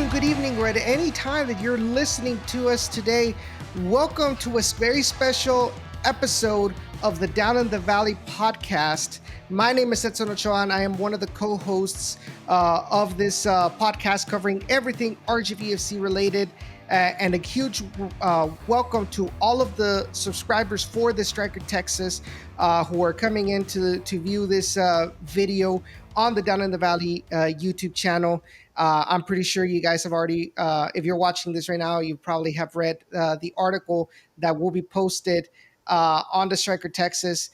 afternoon, good evening, or at any time that you're listening to us today. Welcome to a very special episode of the Down in the Valley podcast. My name is Edson Ochoa, and I am one of the co-hosts of this podcast covering everything RGV FC related. And a huge welcome to all of the subscribers for the Striker Texas who are coming in to view this video on the Down in the Valley YouTube channel. I'm pretty sure you guys have already, if you're watching this right now, you probably have read the article that will be posted on the Striker Texas.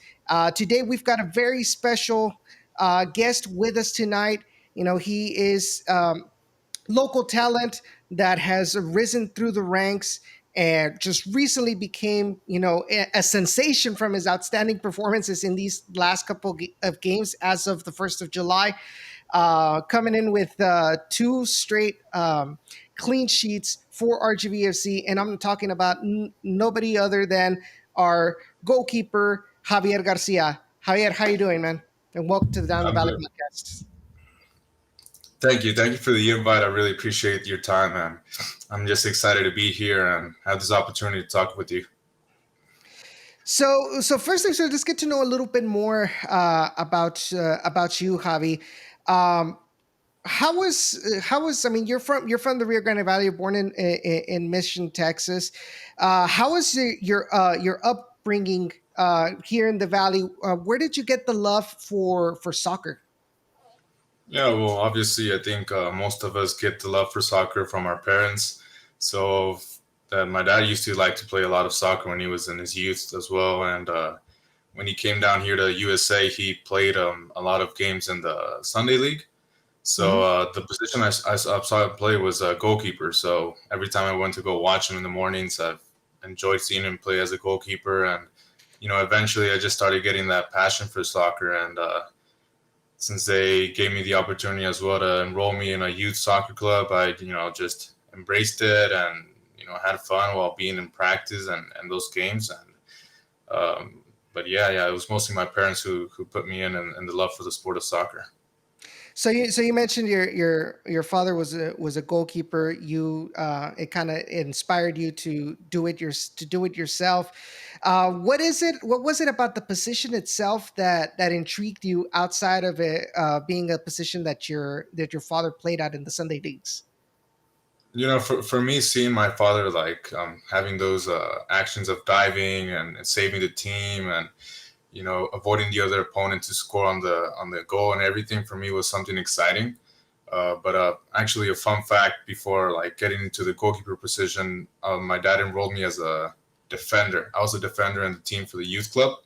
Today, we've got a very special guest with us tonight. You know, he is local talent that has risen through the ranks and just recently became, a sensation from his outstanding performances in these last couple of games as of the 1st of July, coming in with two straight clean sheets for RGVFC. And I'm talking about nobody other than our goalkeeper, Javier Garcia. Javier, how you doing, man? And welcome to the Down the I'm Valley good. podcast. Thank you. Thank you for the invite. I really appreciate your time, man. I'm just excited to be here and have this opportunity to talk with you. So first things first, let's get to know a little bit more about you, Javi. How was? I mean, you're from the Rio Grande Valley. You're born in Mission, Texas. How was your upbringing here in the Valley? Where did you get the love for soccer? Yeah, well, obviously, I think most of us get the love for soccer from our parents. So my dad used to like to play a lot of soccer when he was in his youth as well. And when he came down here to USA, he played a lot of games in the Sunday League. So Hmm. the position I saw him play was a goalkeeper. So every time I went to go watch him in the mornings, I've enjoyed seeing him play as a goalkeeper. And, eventually I just started getting that passion for soccer. And since they gave me the opportunity as well to enroll me in a youth soccer club, I, just embraced it and, had fun while being in practice and those games. But yeah, it was mostly my parents who put me in the love for the sport of soccer. So you mentioned your father was a goalkeeper. It kind of inspired you to do it yourself. What is it? What was it about the position itself that intrigued you outside of it being a position that your father played at in the Sunday leagues? For me, seeing my father like having those actions of diving and saving the team and avoiding the other opponent to score on the goal and everything for me was something exciting. But actually, a fun fact before like getting into the goalkeeper position, my dad enrolled me as a defender. I was a defender in the team for the youth club,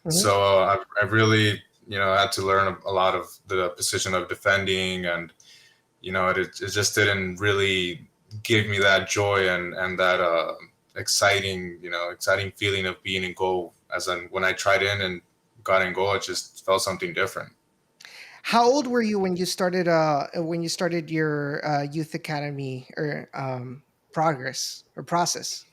Mhm. so I really had to learn a lot of the position of defending, and it just didn't really give me that joy and that exciting feeling of being in goal. As in when I tried in and got in goal, it just felt something different. How old were you when you started your youth academy or progress or process?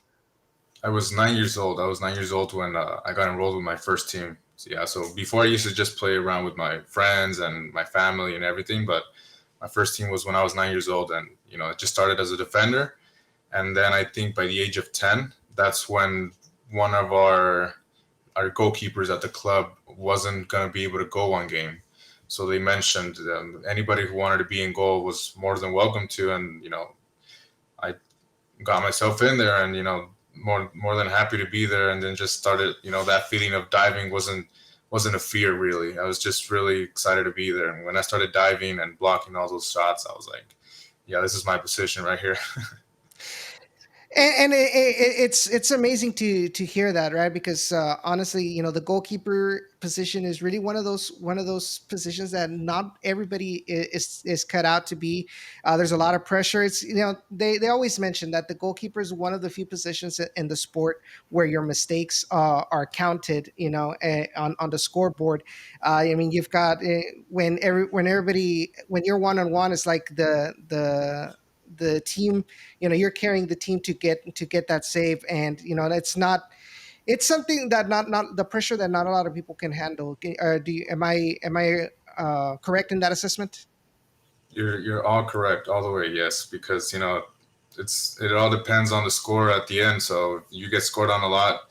I was 9 years old. I was 9 years old when I got enrolled with my first team. So, yeah, so before I used to just play around with my friends and my family and everything, but my first team was when I was 9 years old, and it just started as a defender, and then I think by the age of 10, that's when one of our goalkeepers at the club wasn't going to be able to go one game. So they mentioned anybody who wanted to be in goal was more than welcome to, and I got myself in there, and more than happy to be there. And then just started, that feeling of diving wasn't a fear really. I was just really excited to be there. And when I started diving and blocking all those shots, I was like, yeah, this is my position right here. And it's amazing to hear that, right? Because honestly, the goalkeeper position is really one of those positions that not everybody is cut out to be. There's a lot of pressure. It's they always mention that the goalkeeper is one of the few positions in the sport where your mistakes are counted. On the scoreboard. I mean, you've got when you're one on one, it's like the team, you're carrying the team to get that save, and it's something that not the pressure that not a lot of people can handle. Am I correct in that assessment? You're all correct all the way. Yes, because it all depends on the score at the end. So if you get scored on a lot,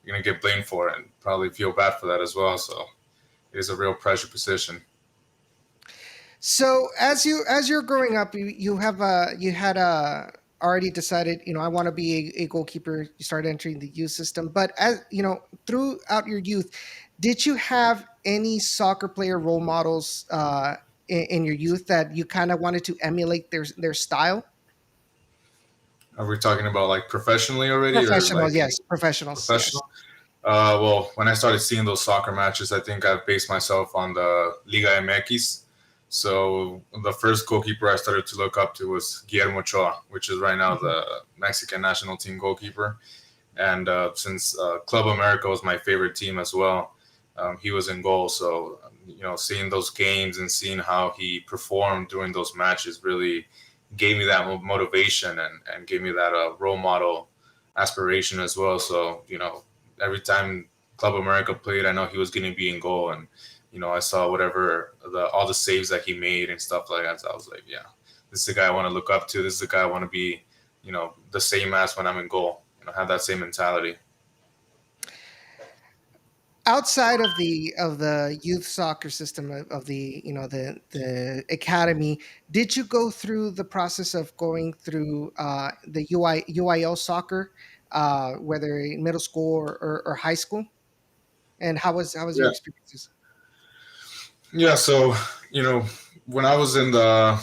you're gonna get blamed for it and probably feel bad for that as well. So it is a real pressure position. So as you're growing up, you had already decided, I want to be a goalkeeper. You started entering the youth system, but as throughout your youth, did you have any soccer player role models in your youth that you kind of wanted to emulate their style? Are we talking about like professionally already or Professionals, like yes. Professionals, yes. professional? Well, when I started seeing those soccer matches, I think I based myself on the Liga MX. So the first goalkeeper I started to look up to was Guillermo Ochoa, which is right now Mhm. the Mexican national team goalkeeper. And since Club America was my favorite team as well, he was in goal. So seeing those games and seeing how he performed during those matches really gave me that motivation and gave me that role model aspiration as well. So every time Club America played, I know he was going to be in goal, and I saw whatever all the saves that he made and stuff like that. So I was like, yeah, this is the guy I want to look up to. This is the guy I want to be, the same as when I'm in goal. Have that same mentality. Outside of the youth soccer system of the the academy, did you go through the process of going through the UIL soccer, whether in middle school or high school? And how was your Yeah. experiences? Yeah. So, when I was in the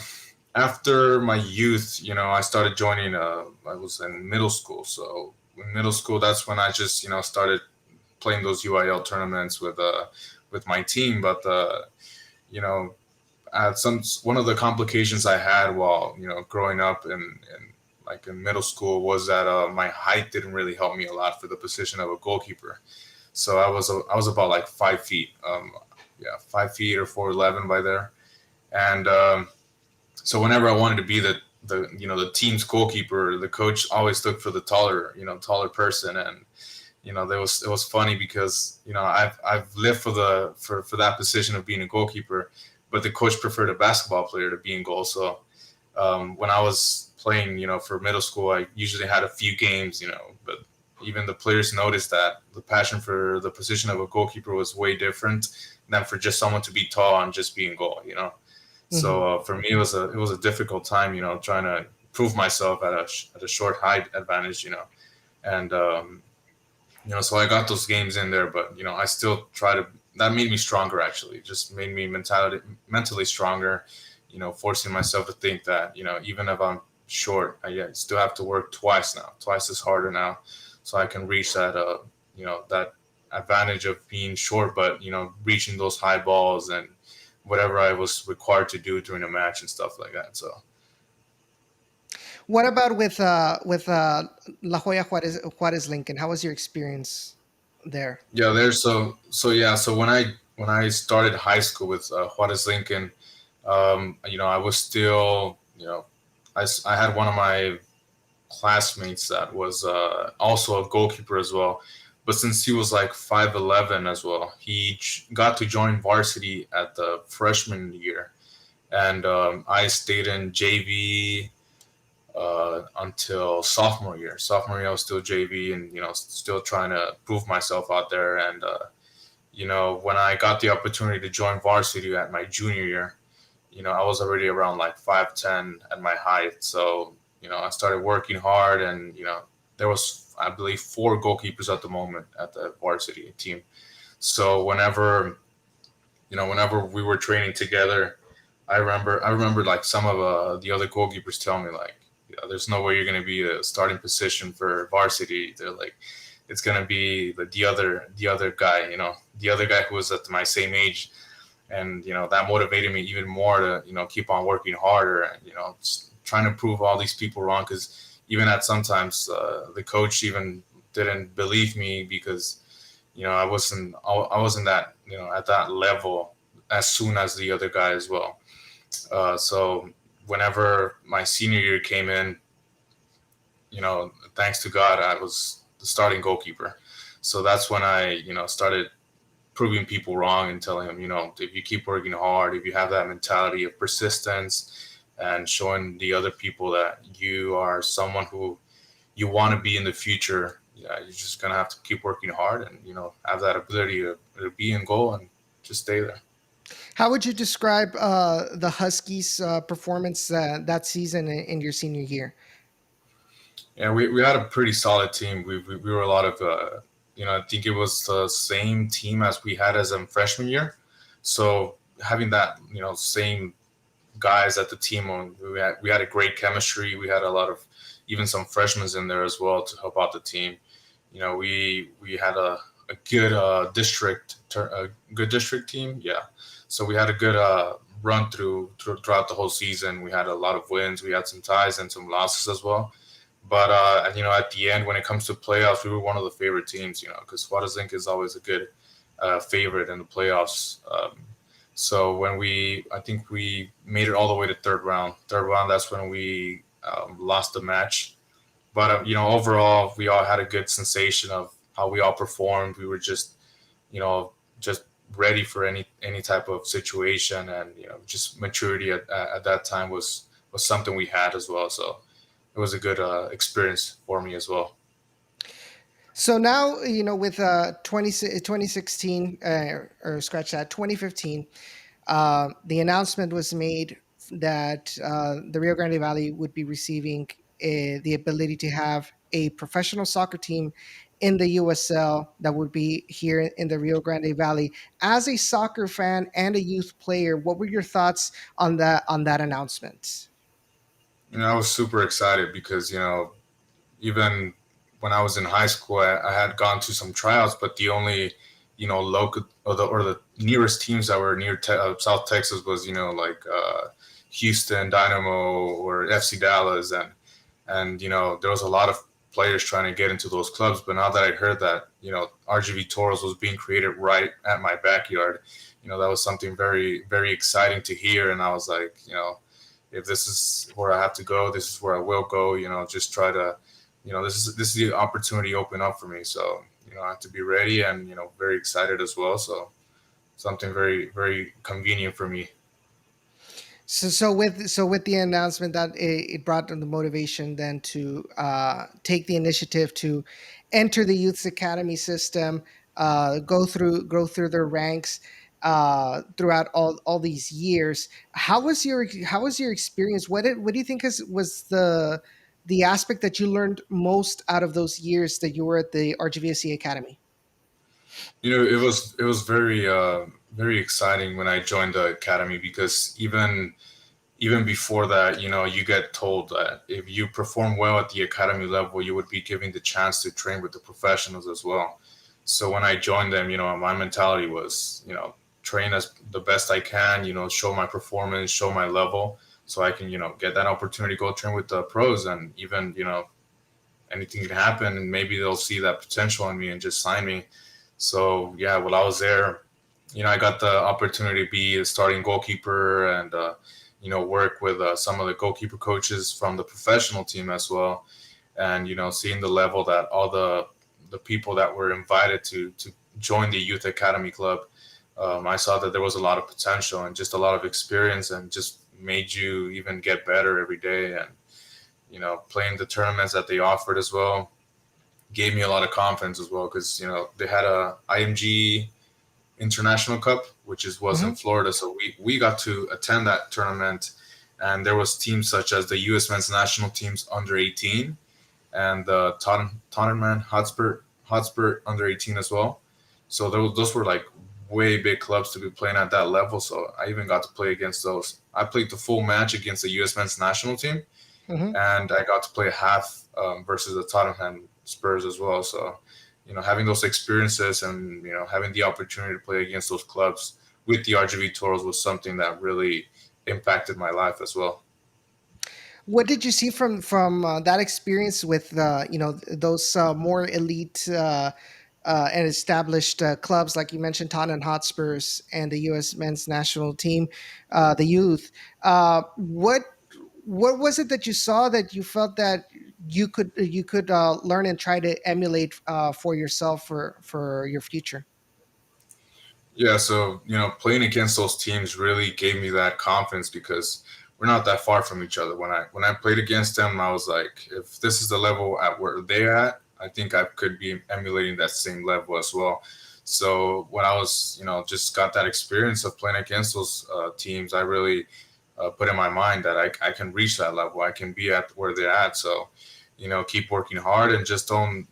after my youth, I started joining. I was in middle school, so in middle school, that's when I just started playing those UIL tournaments with my team. But you know, some one of the complications I had while growing up in like in middle school was that my height didn't really help me a lot for the position of a goalkeeper. So I was about like 5 feet, yeah, 5 feet or 4'11" by there, and so whenever I wanted to be the team's goalkeeper, the coach always looked for the taller person, and it was funny because I've lived for that position of being a goalkeeper, but the coach preferred a basketball player to be in goal. So when I was playing, for middle school, I usually had a few games, but even the players noticed that the passion for the position of a goalkeeper was way different than for just someone to be tall and just be in goal. Hmm. So for me, it was a difficult time, trying to prove myself at a short height advantage, and so I got those games in there, but I still try to. That made me stronger. Actually, it just made me mentally stronger. Forcing myself to think that even if I'm short, I still have to work twice as harder now, so I can reach that advantage of being short, but reaching those high balls and whatever I was required to do during a match and stuff like that. So What about with La Jolla Juarez Lincoln? How was your experience there? yeah, there's so when I started high school with Juarez Lincoln, I was still I had one of my classmates that was also a goalkeeper as well. But since he was like 5'11" as well, he got to join varsity at the freshman year, and I stayed in JV until sophomore year. Sophomore year, I was still JV, and still trying to prove myself out there. And when I got the opportunity to join varsity at my junior year, I was already around like 5'10" at my height. So I started working hard, and there was, I believe, four goalkeepers at the moment at the varsity team. So whenever we were training together, I remember like some of the other goalkeepers tell me like, there's no way you're going to be a starting position for varsity. They're like, it's going to be the other guy, the other guy who was at my same age, and that motivated me even more to keep on working harder and trying to prove all these people wrong, because even at sometimes the coach even didn't believe me because I wasn't that at that level as soon as the other guy as well. So whenever my senior year came in, thanks to God, I was the starting goalkeeper. So that's when I started proving people wrong and telling them, if you keep working hard, if you have that mentality of persistence, and showing the other people that you are someone who you want to be in the future. Yeah, you're just gonna have to keep working hard and have that ability to be in goal and just stay there. How would you describe the Huskies' performance that season in your senior year? Yeah, we had a pretty solid team. We were a lot of I think it was the same team as we had as a freshman year. So having that same guys at the team, we had a great chemistry. We had a lot of even some freshmen in there as well to help out the team. We had a good a good district team. Yeah, so we had a good run throughout the whole season. We had a lot of wins. We had some ties and some losses as well. But at the end, when it comes to playoffs, we were one of the favorite teams. Because Juarez Inc. is always a good favorite in the playoffs. So I think we made it all the way to third round. Third round, that's when we lost the match. But overall, we all had a good sensation of how we all performed. We were just ready for any type of situation, and just maturity at that time was something we had as well. So it was a good experience for me as well. So now, with 2016, or scratch that, 2015, the announcement was made that the Rio Grande Valley would be receiving the ability to have a professional soccer team in the USL that would be here in the Rio Grande Valley. As a soccer fan and a youth player, what were your thoughts on that announcement? I was super excited because even when I was in high school, I had gone to some tryouts, but the only local or the nearest teams that were near South Texas was like Houston Dynamo or FC Dallas, and there was a lot of players trying to get into those clubs. But now that I heard that RGV Toros was being created right at my backyard, that was something very very exciting to hear, and I was like, if this is where I have to go, this is where I will go. Just try to, this is the opportunity open up for me. So I have to be ready and very excited as well. So something very very convenient for me. So with the announcement that it brought them the motivation then to take the initiative to enter the youth academy system, go through their ranks throughout all these years. How was your experience? What do you think was the aspect that you learned most out of those years that you were at the RGVSC Academy? It was very very exciting when I joined the academy because even before that, you get told that if you perform well at the academy level, you would be given the chance to train with the professionals as well. So when I joined them, my mentality was, train as the best I can, show my performance, show my level, so I can, get that opportunity to go train with the pros, and even, anything can happen, and maybe they'll see that potential in me and just sign me. So yeah, while I was there, I got the opportunity to be a starting goalkeeper and work with some of the goalkeeper coaches from the professional team as well, and seeing the level that all the people that were invited to join the youth academy club, I saw that there was a lot of potential and just a lot of experience, and just made you even get better every day. And playing the tournaments that they offered as well gave me a lot of confidence as well, because they had a IMG International Cup, which was in Hmm. Florida. So we got to attend that tournament, and there was teams such as the U.S. men's national teams under 18, and the Tottenham Hotspur under 18 as well. So those were like way big clubs to be playing at that level. So I even got to play against those. I played the full match against the U.S. men's national team, Hmm. and I got to play half versus the Tottenham Spurs as well. So, having those experiences and having the opportunity to play against those clubs with the RGV Toros was something that really impacted my life as well. What did you see from that experience with those more elite and established clubs like you mentioned, Tottenham Hotspurs and the U.S. men's national team, the youth? What was it that you saw that you felt that you could learn and try to emulate for yourself for your future? Yeah, so playing against those teams really gave me that confidence because we're not that far from each other. When I played against them, I was like, if this is the level at where they're at, I think I could be emulating that same level as well. So when I was, just got that experience of playing against those teams, I really put in my mind that I can reach that level. I can be at where they're at. So, keep working hard and just don't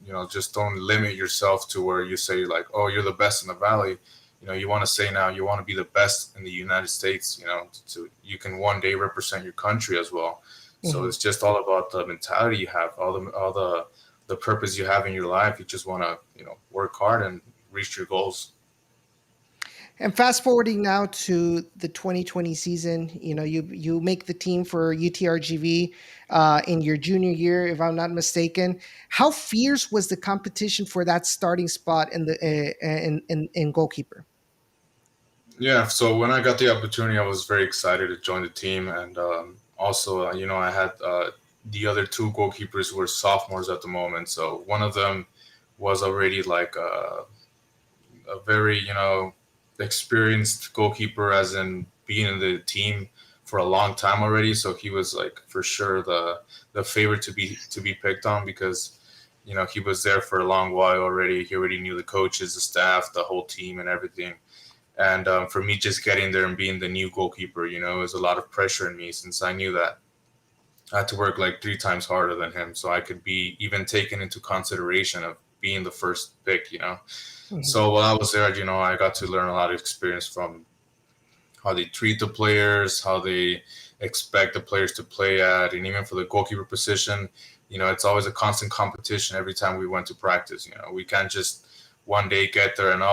limit yourself to where you say like, oh, you're the best in the valley. You want to say now you want to be the best in the United States. So you can one day represent your country as well. So Mhm. it's just all about the mentality you have, all the purpose you have in your life. You just want to work hard and reach your goals. And fast forwarding now to the 2020 season, you make the team for UTRGV in your junior year, if I'm not mistaken. How fierce was the competition for that starting spot in the in goalkeeper? Yeah, so when I got the opportunity, I was very excited to join the team, and also, I had the other two goalkeepers who were sophomores at the moment. So one of them was already like a very, experienced goalkeeper, as in being in the team for a long time already. So he was like for sure the favorite to be picked on because he was there for a long while already. He already knew the coaches, the staff, the whole team, and everything. And for me, just getting there and being the new goalkeeper, it was a lot of pressure in me since I knew that I had to work like three times harder than him, so I could be even taken into consideration of being the first pick. Mhm. So while I was there, I got to learn a lot of experience from how they treat the players, how they expect the players to play at, and even for the goalkeeper position, it's always a constant competition every time we went to practice. We can't just one day get there and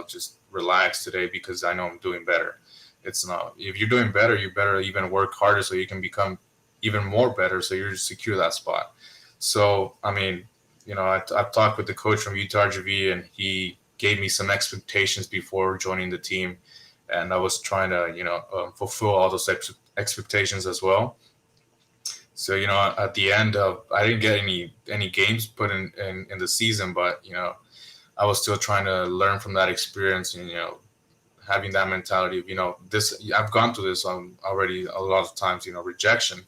just relax today because I know I'm doing better. It's not. If you're doing better, you better even work harder so you can become even more better so you secure that spot. So I mean, I've talked with the coach from UTRGV and he gave me some expectations before joining the team, and I was trying to fulfill all those expectations as well. So at the end of I didn't get any games put in the season, but I was still trying to learn from that experience and having that mentality of this. I've gone through this already a lot of times. Rejection.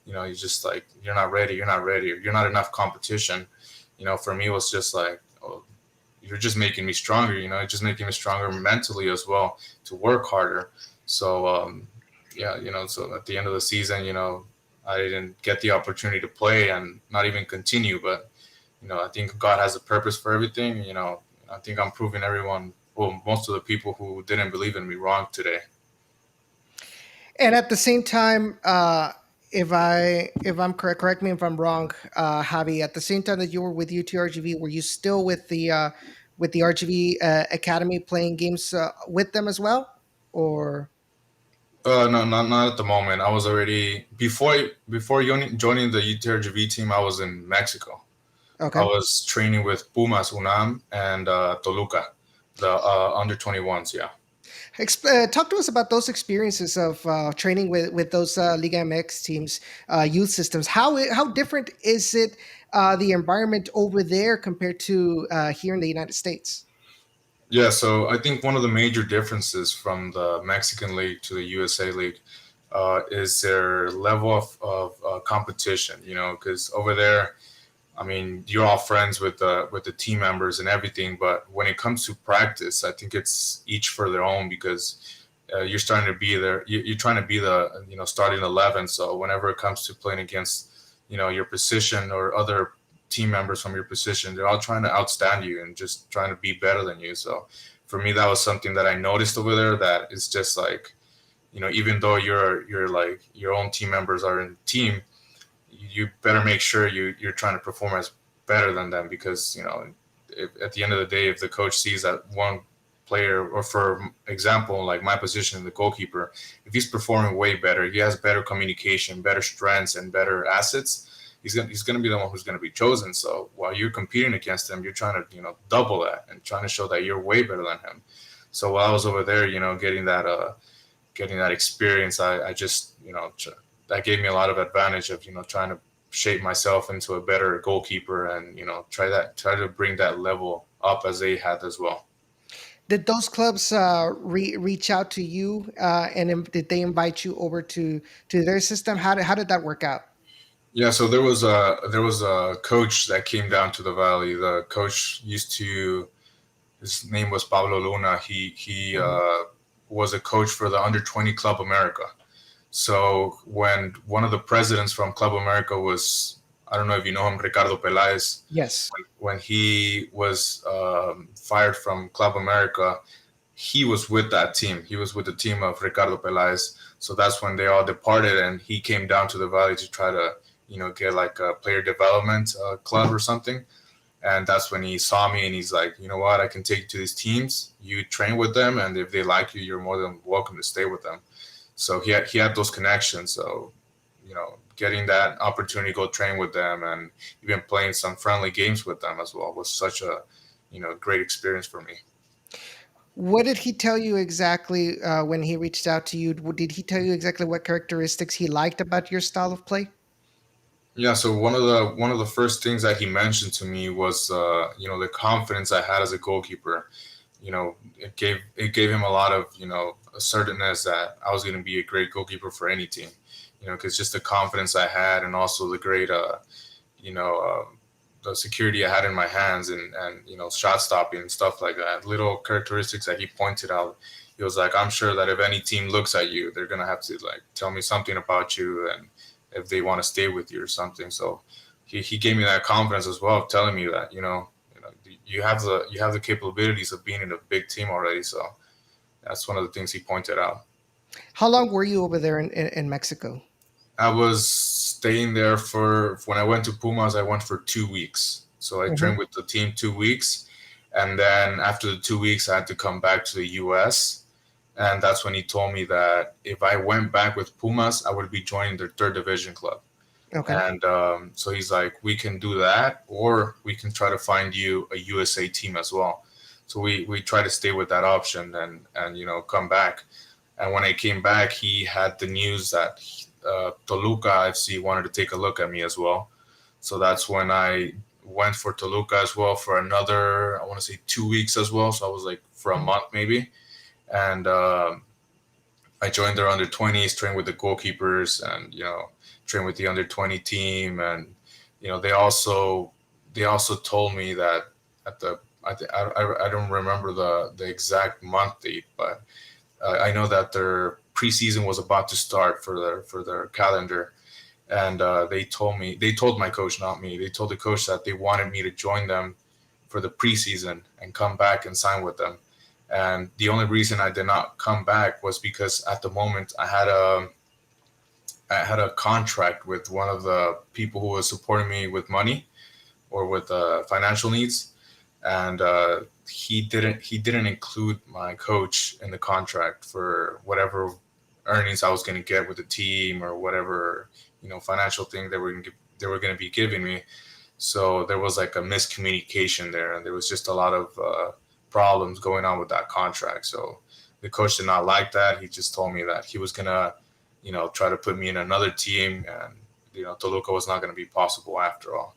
You're just like you're not ready, or you're not enough competition. For me, it was just like, oh, you're just making me stronger. Just making me stronger mentally as well to work harder. So yeah, so at the end of the season, I didn't get the opportunity to play and not even continue. But I think God has a purpose for everything. I think I'm proving everyone, well, most of the people who didn't believe in me wrong today. And at the same time, if I'm correct, correct me if I'm wrong, Javi. At the same time that you were with UTRGV, were you still with the RGV Academy playing games with them as well, or No, not at the moment. I was already before joining the UTRGV team. I was in Mexico. I okay? was training with Pumas, UNAM, and Toluca, the under 21s. Yeah. Talk to us about those experiences of training with those Liga MX teams, youth systems. How different is it the environment over there compared to here in the United States? Yeah, so I think one of the major differences from the Mexican League to the USA League is their level of competition. Because over there, I mean, you're all friends with the team members and everything, but when it comes to practice, I think it's each for their own because you're starting to be there. You're trying to be the starting 11. So whenever it comes to playing against your position or other team members from your position, they're all trying to outstand you and just trying to be better than you. So for me, that was something that I noticed over there. That it's just like even though you're like your own team members are in the team, you better make sure you're trying to perform as better than them because if, at the end of the day, if the coach sees that one player, or for example, like my position, the goalkeeper, if he's performing way better, he has better communication, better strengths, and better assets. He's gonna be the one who's gonna be chosen. So while you're competing against him, you're trying to double that and trying to show that you're way better than him. So while I was over there, getting that experience, I just that gave me a lot of advantage of trying to shape myself into a better goalkeeper and try to bring that level up as they had as well. Did those clubs reach out to you, and did they invite you over to their system? How did that work out? Yeah, so there was a coach that came down to the valley. The coach used to his name was Pablo Luna. He was a coach for the Under 20 Club America. So when one of the presidents from Club America was, I don't know if you know him, Ricardo Peláez, Yes. when he was fired from Club America, he was with that team. He was with the team of Ricardo Peláez. So that's when they all departed, and he came down to the valley to try to, get like a player development club or something. And that's when he saw me, and he's like, you know what, I can take you to these teams. You train with them, and if they like you, you're more than welcome to stay with them. So he had those connections. So, getting that opportunity to go train with them and even playing some friendly games with them as well was such a, great experience for me. What did he tell you exactly when he reached out to you? Did he tell you exactly what characteristics he liked about your style of play? Yeah, so one of the first things that he mentioned to me was the confidence I had as a goalkeeper. It gave him a lot of assertiveness that I was going to be a great goalkeeper for any team. Because just the confidence I had, and also the great you know the security I had in my hands, and shot stopping and stuff like that. Little characteristics that he pointed out. He was like, I'm sure that if any team looks at you, they're gonna have to like tell me something about you, and if they want to stay with you or something. So he gave me that confidence as well, of telling me that you have the capabilities of being in a big team already. So that's one of the things he pointed out. How long were you over there in Mexico? I was staying there for when I went to Pumas. I went for 2 weeks, so I Hmm. trained with the team 2 weeks, and then after the 2 weeks, I had to come back to the U.S. And that's when he told me that if I went back with Pumas, I would be joining their third division club. Okay. And so he's like, we can do that, or we can try to find you a USA team as well. So we try to stay with that option and come back. And when I came back, he had the news that Toluca FC wanted to take a look at me as well. So that's when I went for Toluca as well for another, I want to say 2 weeks as well. So I was like for a Mhm. month maybe. And I joined their under 20s, trained with the goalkeepers, and trained with the under 20 team. And they also told me that at the I don't remember the exact month date, but I know that their preseason was about to start for their calendar, and they told my coach, not me. They told the coach that they wanted me to join them for the preseason and come back and sign with them. And the only reason I did not come back was because at the moment I had a contract with one of the people who was supporting me with money or with financial needs, and he didn't include my coach in the contract for whatever earnings I was going to get with the team, or whatever financial thing they were going to be giving me. So there was like a miscommunication there, and there was just a lot of problems going on with that contract. So the coach did not like that. He just told me that he was gonna try to put me in another team, and Toluca was not going to be possible after all.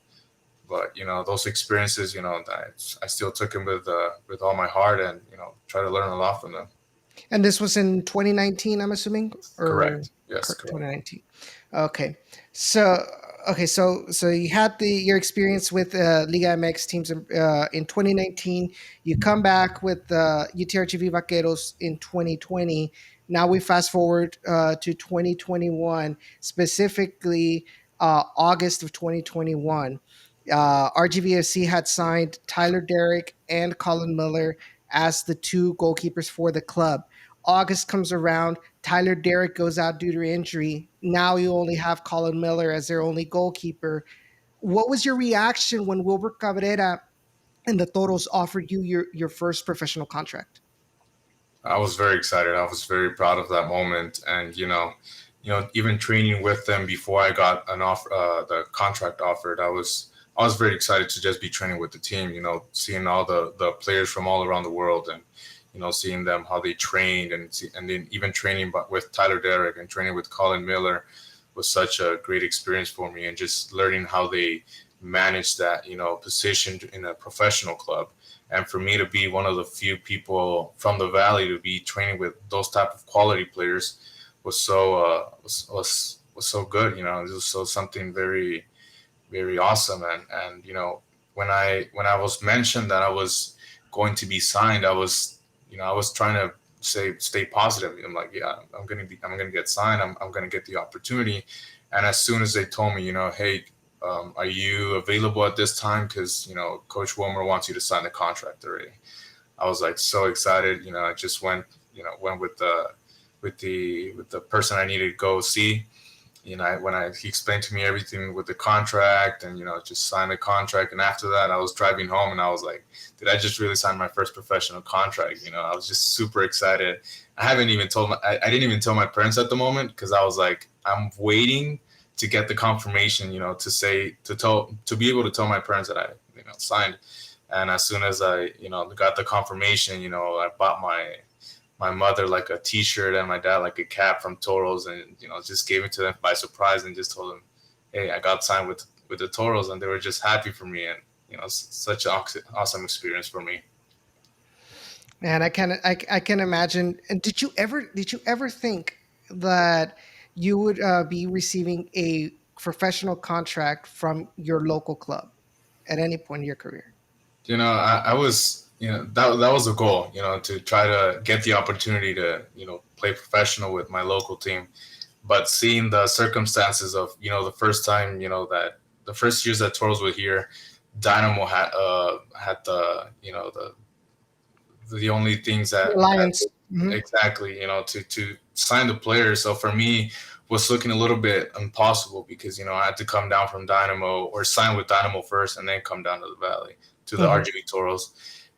But those experiences, that I still took them with all my heart, and try to learn a lot from them. And this was in 2019, I'm assuming, or Correct. Yes, correct. 2019. Okay. So so you had your experience with Liga MX teams in 2019. You come back with UTRGV Vaqueros in 2020. Now we fast forward to 2021, specifically August of 2021. RGVFC had signed Tyler Derrick and Colin Miller as the two goalkeepers for the club. August comes around. Tyler Derrick goes out due to injury. Now you only have Colin Miller as their only goalkeeper. What was your reaction when Wilbur Cabrera and the Toros offered you your first professional contract? I was very excited. I was very proud of that moment, and even training with them before I got the contract offered, I was very excited to just be training with the team. Seeing all the players from all around the world, and seeing them how they trained, and then even training with Tyler Derrick and training with Colin Miller was such a great experience for me, and just learning how they manage that position in a professional club, And for me to be one of the few people from the valley to be training with those type of quality players was was so good. It was so something very very awesome. And when I was mentioned that I was going to be signed, I was trying to stay positive. I'm like, yeah, I'm gonna get signed. I'm gonna get the opportunity. And as soon as they told me, hey, are you available at this time? Because Coach Wilmer wants you to sign the contract already. I was like so excited. I just went with the person I needed to go see. He explained to me everything with the contract, and just signed the contract. And after that, I was driving home and I was like, did I just really sign my first professional contract? I was just super excited. I didn't even tell my parents at the moment, because I was like, I'm waiting to get the confirmation, to be able to tell my parents that I signed. And as soon as I got the confirmation, I bought my mother like a T-shirt and my dad like a cap from Toros, and just gave it to them by surprise and just told them, hey, I got signed with the Toros, and they were just happy for me. And such an awesome experience for me. And I can imagine. And did you ever think that you would be receiving a professional contract from your local club at any point in your career? I was, that was a goal, to try to get the opportunity to, play professional with my local team. But seeing the circumstances of, the first time, that the first years that Toros were here, Dynamo had the only things that Alliance. Hmm. exactly, to sign the players. So for me, was looking a little bit impossible, because I had to come down from Dynamo, or sign with Dynamo first and then come down to the Valley to the Hmm. RGV Toros.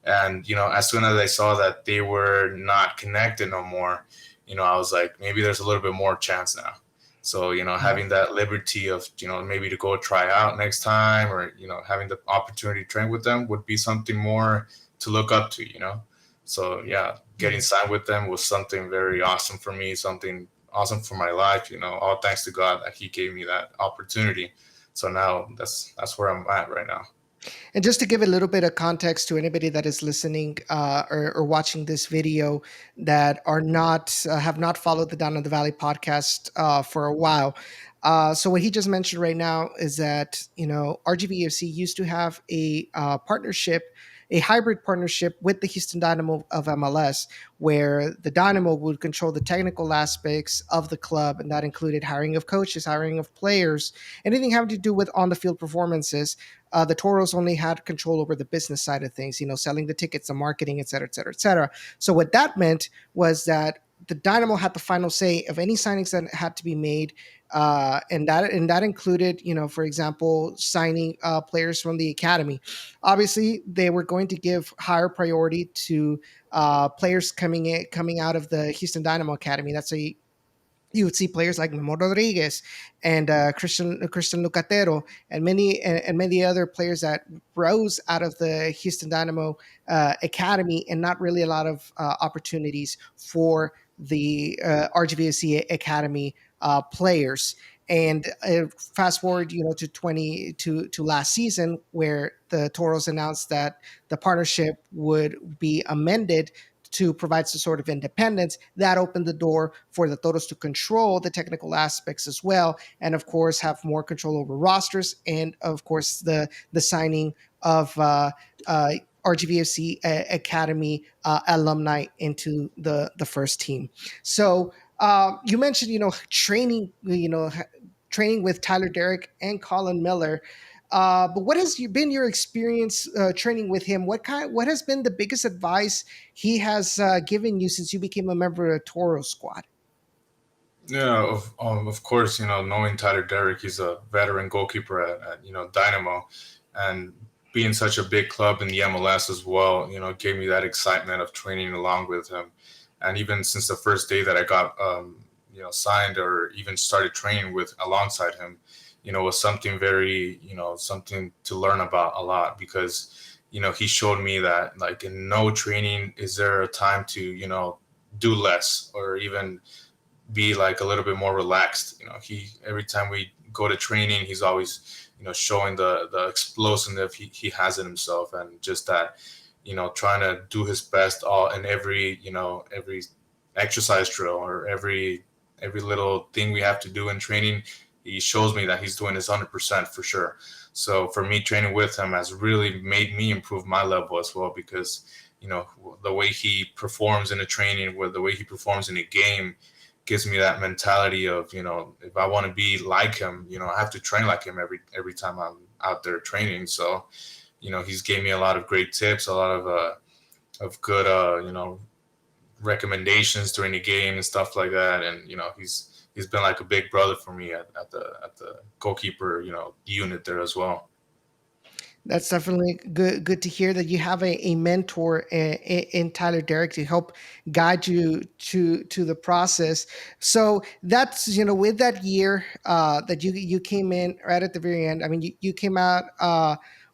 And as soon as I saw that they were not connected no more, I was like, maybe there's a little bit more chance now. So having that liberty of maybe to go try out next time, or having the opportunity to train with them would be something more to look up to. So yeah, getting signed with them was something very awesome for me, something awesome for my life. All thanks to God that He gave me that opportunity. So now that's where I'm at right now. And just to give a little bit of context to anybody that is listening or watching this video that are not have not followed the Down in the Valley podcast for a while. So what he just mentioned right now is that RGVFC used to have a partnership, a hybrid partnership with the Houston Dynamo of MLS, where the Dynamo would control the technical aspects of the club, and that included hiring of coaches, hiring of players, anything having to do with on the field performances. The Toros only had control over the business side of things, selling the tickets, the marketing, et cetera, et cetera, et cetera. So what that meant was that the Dynamo had the final say of any signings that had to be made, and that included, for example, signing players from the academy. Obviously, they were going to give higher priority to players coming out of the Houston Dynamo Academy. That's a You would see players like Memo Rodriguez and Christian Lucatero and many other players that rose out of the Houston Dynamo Academy, and not really a lot of opportunities for the RGVSC Academy players. And fast forward, to last season, where the Toros announced that the partnership would be amended to provide some sort of independence. That opened the door for the Toros to control the technical aspects as well, and of course have more control over rosters, and of course the signing of RGVFC Academy alumni into the first team. So you mentioned, training with Tyler Derrick and Colin Miller. But what has been your experience training with him? What has been the biggest advice he has given you since you became a member of the Toro squad? Yeah, of course, knowing Tyler Derrick, he's a veteran goalkeeper at Dynamo, and being such a big club in the MLS as well, gave me that excitement of training along with him. And even since the first day that I got, signed, or even started training with alongside him, was something very, something to learn about a lot, because, he showed me that, like, in no training is there a time to, do less, or even be like a little bit more relaxed. He every time we go to training, he's always showing the explosiveness he has in himself, and just that trying to do his best all in every exercise drill or every little thing we have to do in training. He shows me that he's doing his 100% for sure. So for me, training with him has really made me improve my level as well, because the way he performs in a training, with the way he performs in a game, gives me that mentality of, if I want to be like him, I have to train like him every time I'm out there training. So he's gave me a lot of great tips, a lot of good recommendations during the game and stuff like that. And he's been like a big brother for me at the goalkeeper unit there as well. That's definitely good to hear that you have a mentor in Tyler Derrick to help guide you to the process. So that's, with that year that you came in right at the very end. I mean, you came out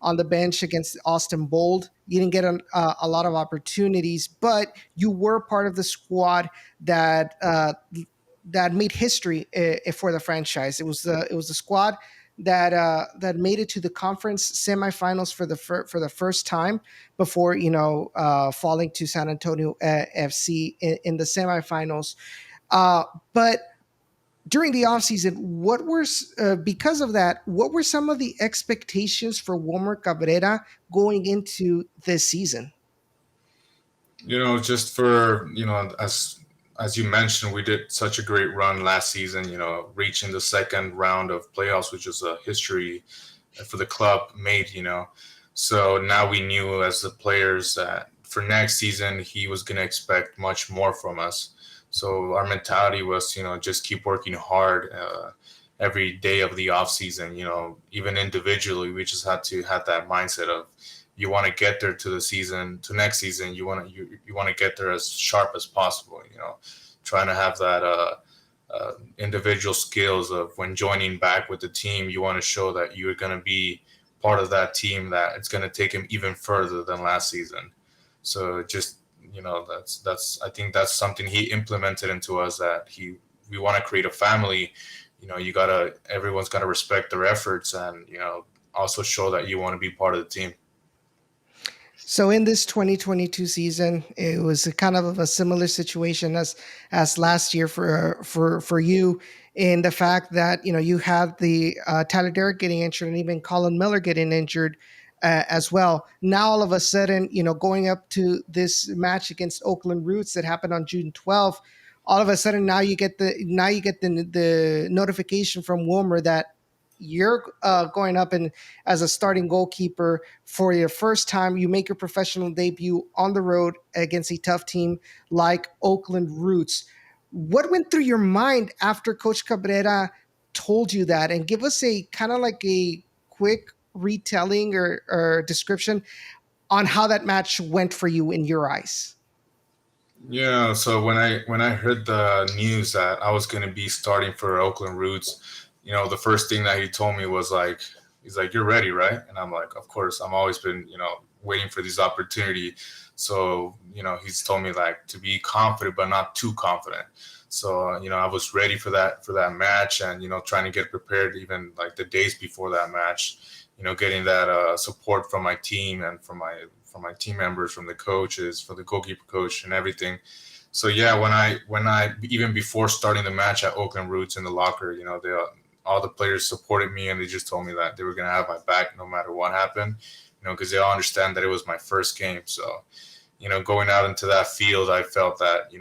on the bench against Austin Bold. You didn't get a lot of opportunities, but you were part of the squad that made history for the franchise. It was the squad that made it to the conference semifinals for the first time before falling to San Antonio FC in the semifinals. But during the offseason, because of that, what were some of the expectations for Wilmer Cabrera going into this season? Just for as you mentioned, we did such a great run last season, reaching the second round of playoffs, which is a history for the club made. So now we knew as the players that for next season, he was going to expect much more from us. So our mentality was, just keep working hard every day of the off season. Even individually, we just had to have that mindset of, you want to get there to next season. You want to get there as sharp as possible. Trying to have that individual skills of when joining back with the team. You want to show that you're going to be part of that team, that it's going to take him even further than last season. So just that's I think that's something he implemented into us, that we want to create a family. Everyone's got to respect their efforts, and also show that you want to be part of the team. So in this 2022 season, it was a kind of a similar situation as last year for you, in the fact that you had the Tyler Derrick getting injured and even Colin Miller getting injured as well. Now all of a sudden, going up to this match against Oakland Roots that happened on June 12th, all of a sudden now you get the notification from Wilmer that you're going up and as a starting goalkeeper for your first time. You make your professional debut on the road against a tough team like Oakland Roots. What went through your mind after Coach Cabrera told you that? And give us a kind of like a quick retelling or description on how that match went for you in your eyes. Yeah, so when I heard the news that I was going to be starting for Oakland Roots, the first thing that he told me was like, he's like, "You're ready, right?" And I'm like, "Of course. I'm always been, waiting for this opportunity." So, he's told me like to be confident but not too confident. So, I was ready for that match, and trying to get prepared even like the days before that match. Getting that support from my team and from my team members, from the coaches, for the goalkeeper coach and everything. So yeah, when I even before starting the match at Oakland Roots in the locker, all the players supported me, and they just told me that they were gonna have my back no matter what happened, because they all understand that it was my first game. So, going out into that field, I felt that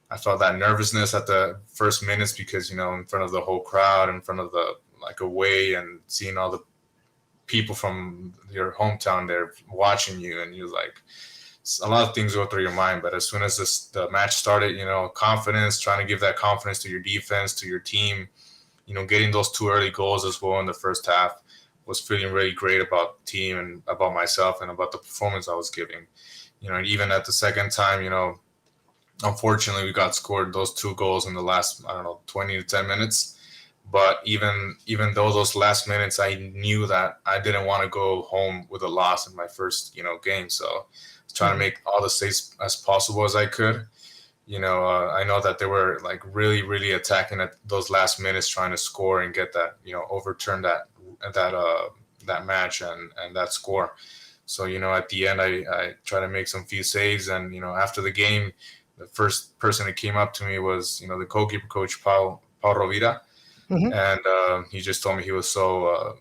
nervousness at the first minutes, because in front of the whole crowd, in front of the like away, and seeing all the people from your hometown there watching you, and you're like, a lot of things go through your mind. But as soon as the match started, confidence, trying to give that confidence to your defense, to your team, getting those two early goals as well in the first half, was feeling really great about the team and about myself and about the performance I was giving. And even at the second time, unfortunately we got scored those two goals in the last, I don't know, 20 to 10 minutes. But even though those last minutes, I knew that I didn't want to go home with a loss in my first, game. So I was trying to make all the saves as possible as I could. I know that they were like really, really attacking at those last minutes, trying to score and get that, overturn that match and that score. So at the end, I try to make some few saves, and after the game, the first person that came up to me was the goalkeeper coach Paul Rovira, Hmm. and he just told me he was so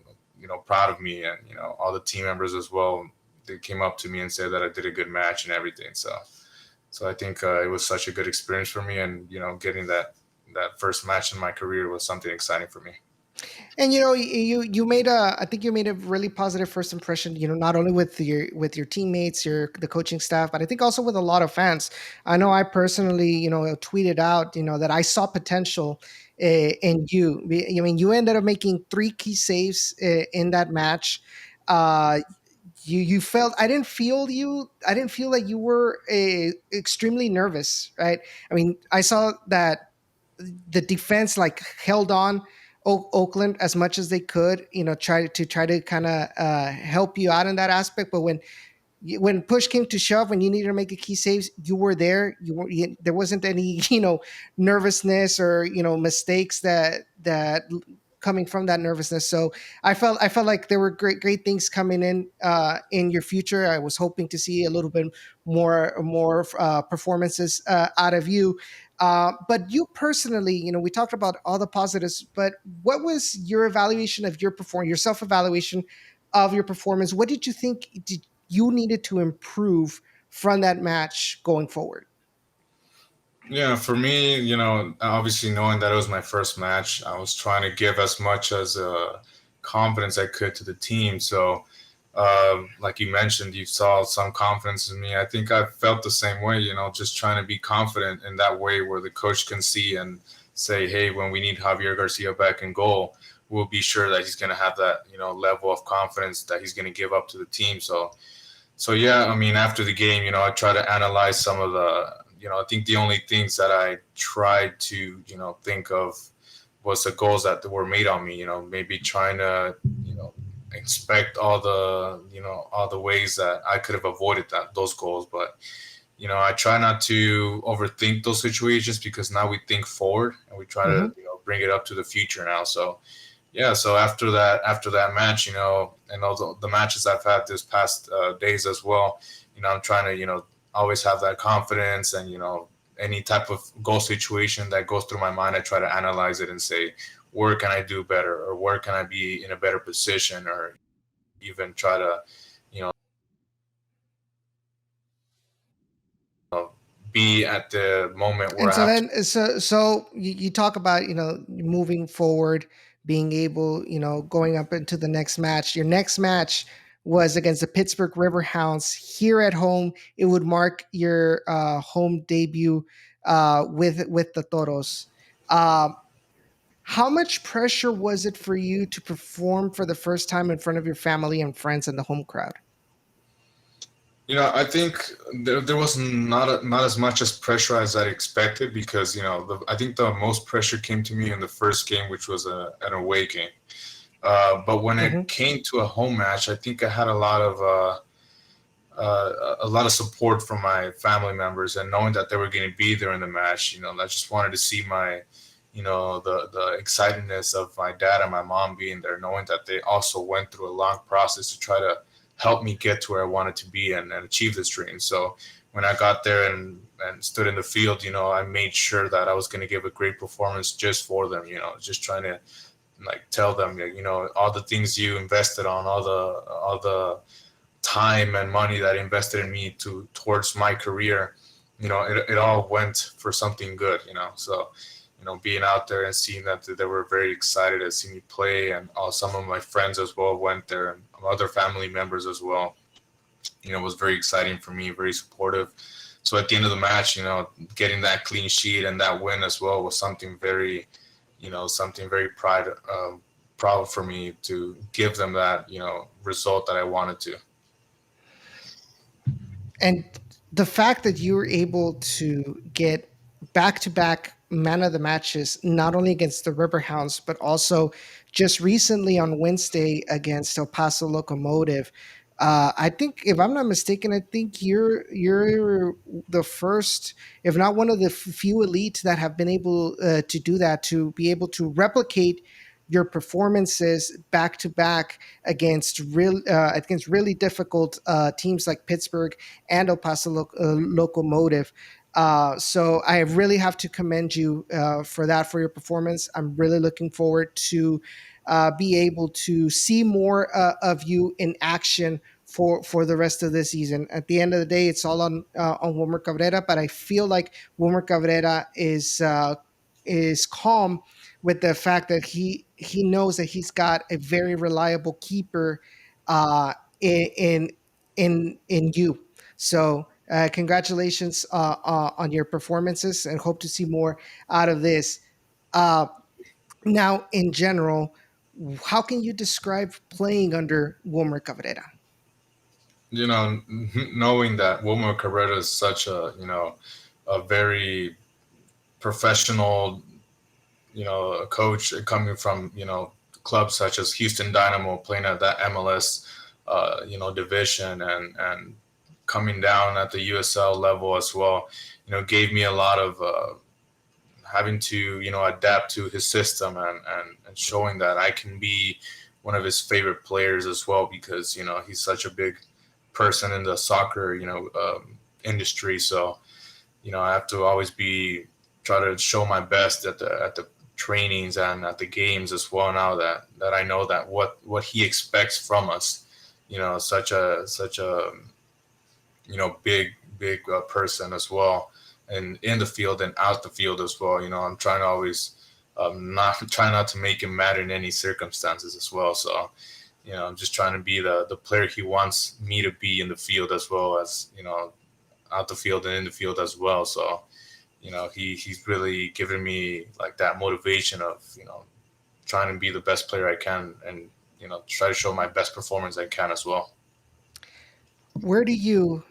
proud of me, and all the team members as well. They came up to me and said that I did a good match and everything. So I think it was such a good experience for me, and getting that first match in my career was something exciting for me. And you made a I think you made a really positive first impression. Not only with your teammates, the coaching staff, but I think also with a lot of fans. I know I personally tweeted out that I saw potential in you. I mean, you ended up making three key saves in that match. Uh, you felt I didn't feel like you were extremely nervous, right? I mean, I saw that the defense like held on Oakland as much as they could, try to kind of help you out in that aspect. But when push came to shove, when you needed to make a key saves, you were there. There wasn't any nervousness or mistakes that coming from that nervousness. So I felt like there were great things coming in your future. I was hoping to see a little bit more performances out of you. But you personally, we talked about all the positives, but what was your evaluation of your performance, your self evaluation of your performance? What did you think you needed to improve from that match going forward? Yeah, for me, obviously knowing that it was my first match, I was trying to give as much as confidence I could to the team. So, like you mentioned, you saw some confidence in me. I think I felt the same way, just trying to be confident in that way where the coach can see and say, hey, when we need Javier Garcia back in goal, we'll be sure that he's going to have that, level of confidence that he's going to give up to the team. So yeah, I mean, after the game, I try to analyze some of the, I think the only things that I tried to, think of was the goals that were made on me. Maybe trying to, inspect all the ways that I could have avoided those goals. But I try not to overthink those situations because now we think forward and we try to, Hmm. bring it up to the future now. So yeah, so after that match, and all the matches I've had this past days as well, I'm trying to always have that confidence, and any type of goal situation that goes through my mind, I try to analyze it and say, where can I do better, or where can I be in a better position, or even try to you know be at the moment where And I so have to. then, so you talk about moving forward, being able going up into the next match. Your next match was against the Pittsburgh Riverhounds here at home. It would mark your home debut with the Toros. Um, how much pressure was it for you to perform for the first time in front of your family and friends and the home crowd? I think there was not as much as pressure as I expected, because I think the most pressure came to me in the first game, which was an away game. But when it Hmm. came to a home match, I think I had a lot of support from my family members, and knowing that they were going to be there in the match. I just wanted to see my, the excitedness of my dad and my mom being there, knowing that they also went through a long process to try to help me get to where I wanted to be, and achieve this dream. So when I got there and stood in the field, I made sure that I was going to give a great performance just for them. Just trying to like tell them, all the things you invested on, all the time and money that I invested in me towards my career, it all went for something good. So being out there and seeing that they were very excited to see me play, and some of my friends as well went there, and other family members as well, was very exciting for me, very supportive. So at the end of the match, getting that clean sheet and that win as well was something very proud for me, to give them that result that I wanted to. And the fact that you were able to get back to back man of the matches, not only against the Riverhounds, but also just recently on Wednesday against El Paso Locomotive. I think, if I'm not mistaken, I think you're the first, if not one of the few elites that have been able to do that, to be able to replicate your performances back to back against really difficult teams like Pittsburgh and El Paso Locomotive. So I really have to commend you for that, for your performance. I'm really looking forward to be able to see more of you in action for the rest of the season. At the end of the day, it's all on Wilmer Cabrera, but I feel like Wilmer Cabrera is calm with the fact that he knows that he's got a very reliable keeper in in you. So congratulations on your performances, and hope to see more out of this. Uh, Now, in general, how can you describe playing under Wilmer Cabrera? Knowing that Wilmer Cabrera is such a very professional, a coach coming from, clubs such as Houston Dynamo, playing at that MLS, division, and coming down at the USL level as well, gave me a lot of having to, adapt to his system, and showing that I can be one of his favorite players as well, because, he's such a big person in the soccer, industry. So, I have to always try to show my best at the trainings and at the games as well. Now that I know that what he expects from us, such a big person as well, and in the field and out the field as well. I'm trying to always not to make him mad in any circumstances as well. So, I'm just trying to be the player he wants me to be in the field, as well as, out the field and in the field as well. So, he's really given me like that motivation of, trying to be the best player I can, and, try to show my best performance I can as well. Where do you,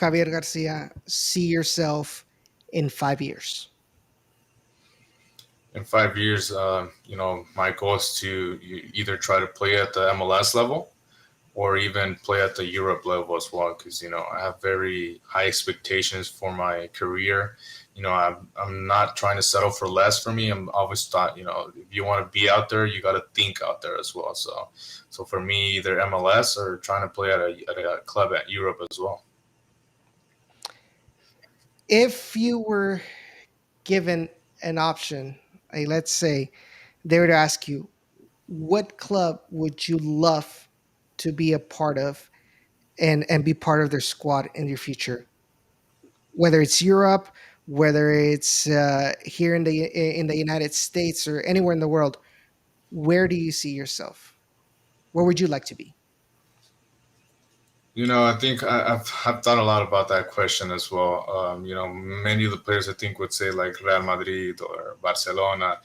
Javier Garcia, see yourself in 5 years? In 5 years, my goal is to either try to play at the MLS level, or even play at the Europe level as well, because, I have very high expectations for my career. I'm not trying to settle for less. For me, I'm always thought, if you want to be out there, you got to think out there as well. So for me, either MLS or trying to play at a club at Europe as well. If you were given an option, let's say they were to ask you, what club would you love to be a part of, and be part of their squad in your future? Whether it's Europe, whether it's here in the United States, or anywhere in the world, where do you see yourself? Where would you like to be? I think I've thought a lot about that question as well. Many of the players I think would say like Real Madrid or Barcelona,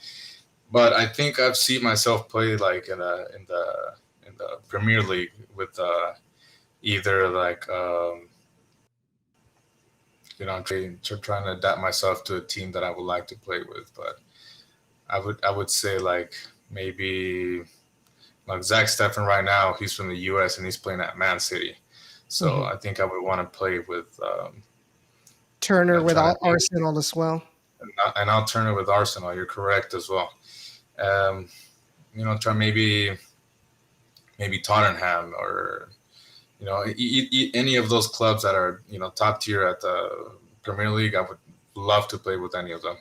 but I think I've seen myself play like in the Premier League with either like trying to adapt myself to a team that I would like to play with. But I would say like maybe like Zach Steffen right now. He's from the U.S. and he's playing at Man City. So I think I would want to play with Turner with Arsenal as well. and I'll Turner with Arsenal. You're correct as well. Um, try maybe Tottenham, or any of those clubs that are top tier at the Premier League. I would love to play with any of them.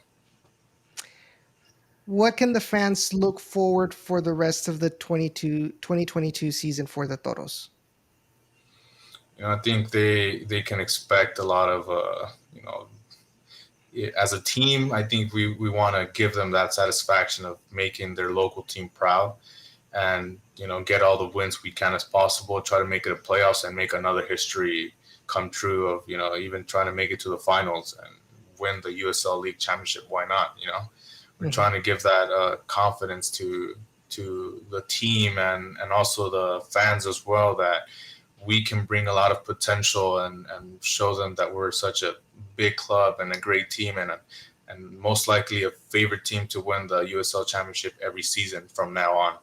What can the fans look forward for the rest of the 2022 season for the Toros? I think they can expect a lot of as a team. I think we want to give them that satisfaction of making their local team proud, and get all the wins we can as possible. Try to make it a playoffs and make another history come true of even trying to make it to the finals and win the USL League Championship. Why not? We're trying to give that confidence to the team, and also the fans as well, that we can bring a lot of potential, and show them that we're such a big club and a great team, and most likely a favorite team to win the USL Championship every season from now on.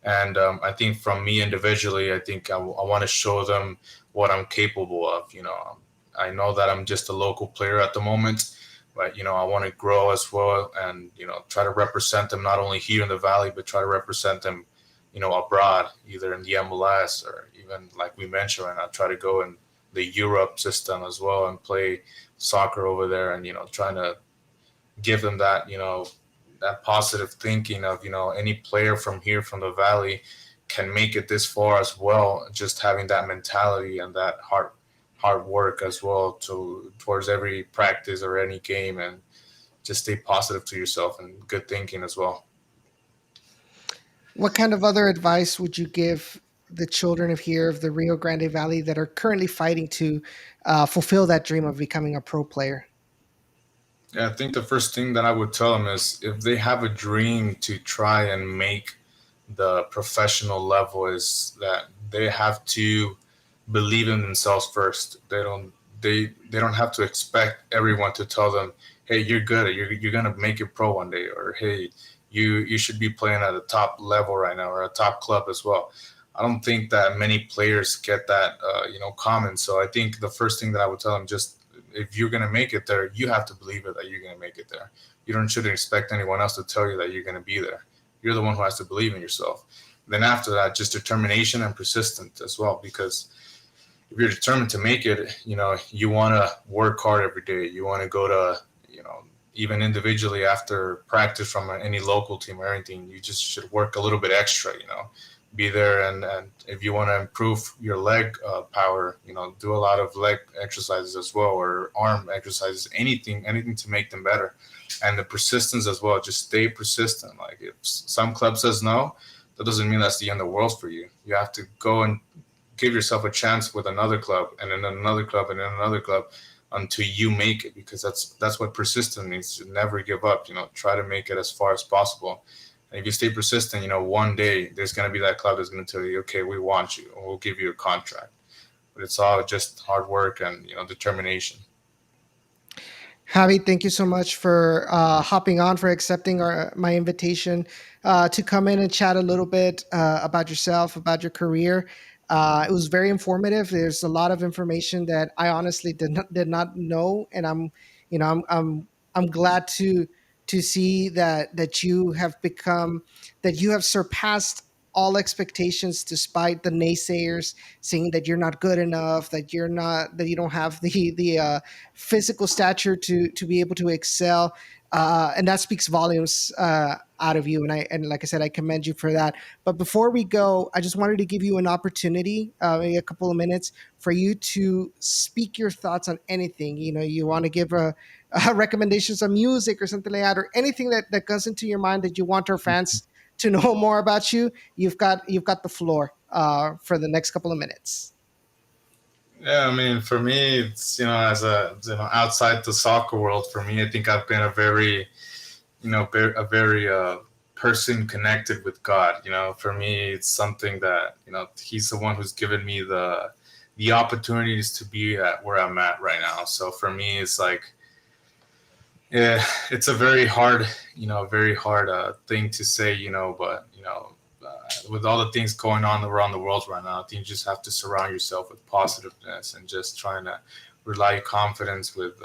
And I think from me individually, I think I want to show them what I'm capable of. I know that I'm just a local player at the moment, but I want to grow as well, and try to represent them not only here in the valley, but try to represent them abroad, either in the MLS or even like we mentioned, and I try to go in the Europe system as well and play soccer over there, and trying to give them that that positive thinking of any player from here from the valley can make it this far as well, just having that mentality and that hard work as well to towards every practice or any game, and just stay positive to yourself and good thinking as well. What kind of other advice would you give the children of here of the Rio Grande Valley that are currently fighting to fulfill that dream of becoming a pro player? Yeah, I think the first thing that I would tell them is if they have a dream to try and make the professional level, is that they have to believe in themselves first. They don't have to expect everyone to tell them, "Hey, you're good. You're gonna make it pro one day," or "Hey, you should be playing at a top level right now or a top club as well." I don't think that many players get that comment. So I think the first thing that I would tell them, just if you're gonna make it there, you have to believe it that you're gonna make it there. You don't shouldn't expect anyone else to tell you that you're gonna be there. You're the one who has to believe in yourself. Then after that, just determination and persistence as well, because if you're determined to make it, you want to work hard every day. You want to go to, even individually after practice from any local team or anything, you just should work a little bit extra, be there. And if you want to improve your leg power, do a lot of leg exercises as well, or arm exercises, anything to make them better. And the persistence as well, just stay persistent. Like if some club says no, that doesn't mean that's the end of the world for you. You have to go and give yourself a chance with another club, and then another club, and then another club, until you make it, because that's what persistence means. To never give up. Try to make it as far as possible. And if you stay persistent, one day there's going to be that club that's going to tell you, okay, we want you, and we'll give you a contract. But it's all just hard work and determination. Javi, thank you so much for hopping on, for accepting my invitation to come in and chat a little bit about yourself, about your career. It was very informative. There's a lot of information that I honestly did not know, and I'm glad to see that you have become, that you have surpassed all expectations despite the naysayers saying that you're not good enough, that you don't have the physical stature to be able to excel, and that speaks volumes out of you. And like I said, I commend you for that. But before we go, I just wanted to give you an opportunity, maybe a couple of minutes, for you to speak your thoughts on anything. You want to give recommendations on music or something like that, or anything that goes into your mind that you want our fans to know more about you. You've got the floor for the next couple of minutes. Yeah, I mean, for me, it's as a outside the soccer world, for me, I think I've been a very a very person connected with God. For me, it's something that He's the one who's given me the opportunities to be at where I'm at right now. So for me, it's like, yeah, it's a very hard thing to say, but with all the things going on around the world right now, I think you just have to surround yourself with positiveness and just trying to rely confidence with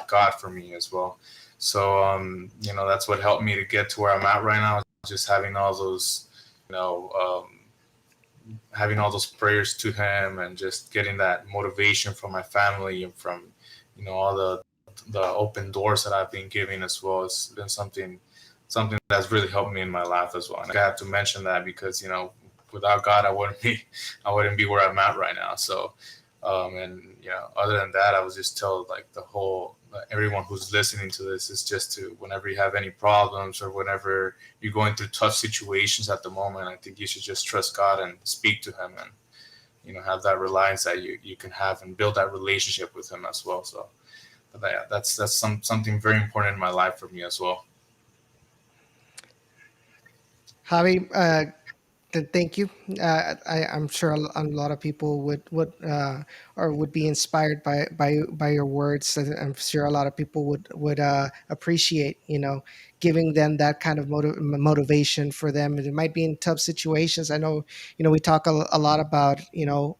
God for me as well. So that's what helped me to get to where I'm at right now. Just having all those, you know, having all those prayers to Him, and just getting that motivation from my family and from all the open doors that I've been giving as well. It's been something that's really helped me in my life as well. And I have to mention that because without God, I wouldn't be where I'm at right now. So and other than that, I was just tell like the whole everyone who's listening to this is just to, whenever you have any problems or whenever you're going through tough situations at the moment, I think you should just trust God and speak to Him, and have that reliance that you can have and build that relationship with Him as well. So but yeah, that's something very important in my life for me as well. Javi, thank you. I'm sure a lot of people would or would be inspired by your words. I'm sure a lot of people would appreciate giving them that kind of motivation for them. It might be in tough situations. I know we talk a lot about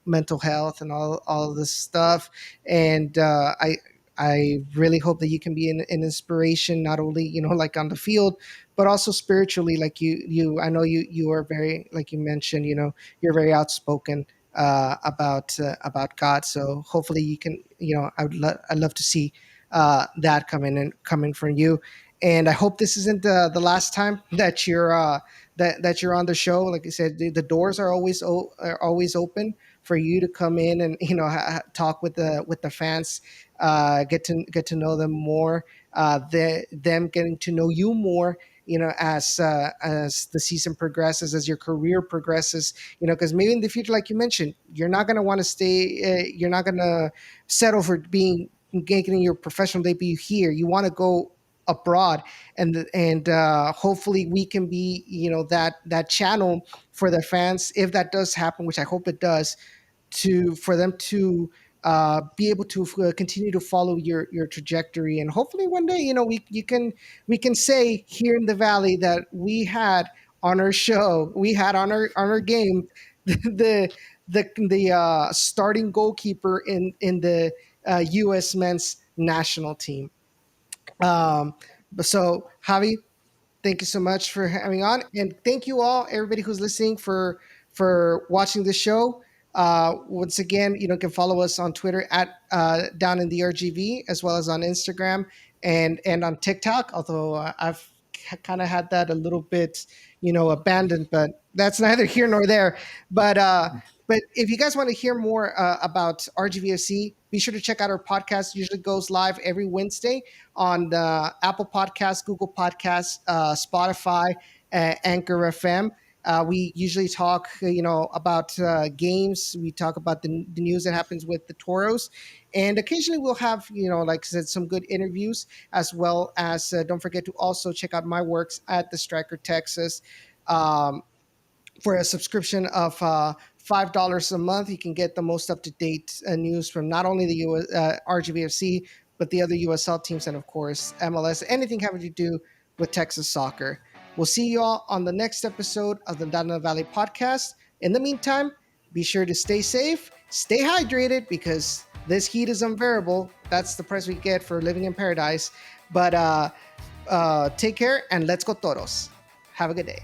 mental health and all of this stuff, and I really hope that you can be an inspiration, not only like on the field, but also spiritually. Like I know you are very, like you mentioned, you're very outspoken about God. So hopefully you can, I'd love to see that coming from you. And I hope this isn't the last time that that you're on the show. Like I said, the doors are always open for you to come in and talk with the fans, get to know them more, them getting to know you more, as the season progresses, as your career progresses, because maybe in the future, like you mentioned, you're not going to want to stay, you're not going to settle for getting your professional debut here. You want to go abroad, and hopefully we can be, that channel for the fans, if that does happen, which I hope it does, to for them to be able to continue to follow your trajectory, and hopefully one day, we can say here in the Valley that we had on our show, we had on our game the the starting goalkeeper in the U.S. men's national team. So Javi, thank you so much for having on, and thank you all, everybody who's listening, for watching the show. Once again, can follow us on Twitter at down in the RGV, as well as on Instagram and on TikTok. Although I've kind of had that a little bit, abandoned, but that's neither here nor there. But if you guys want to hear more about RGVFC, be sure to check out our podcast. Usually goes live every Wednesday on the Apple Podcasts, Google Podcasts, Spotify, Anchor FM. We usually talk, about games. We talk about the news that happens with the Toros, and occasionally we'll have, like I said, some good interviews, as well as don't forget to also check out my works at the Striker Texas. Um, for a subscription of $5 a month, you can get the most up to date news from not only the RGVFC, but the other USL teams, and of course MLS. Anything having to do with Texas soccer. We'll see you all on the next episode of the Down in the Valley podcast. In the meantime, be sure to stay safe, stay hydrated, because this heat is unbearable. That's the price we get for living in paradise. But take care, and let's go Toros. Have a good day.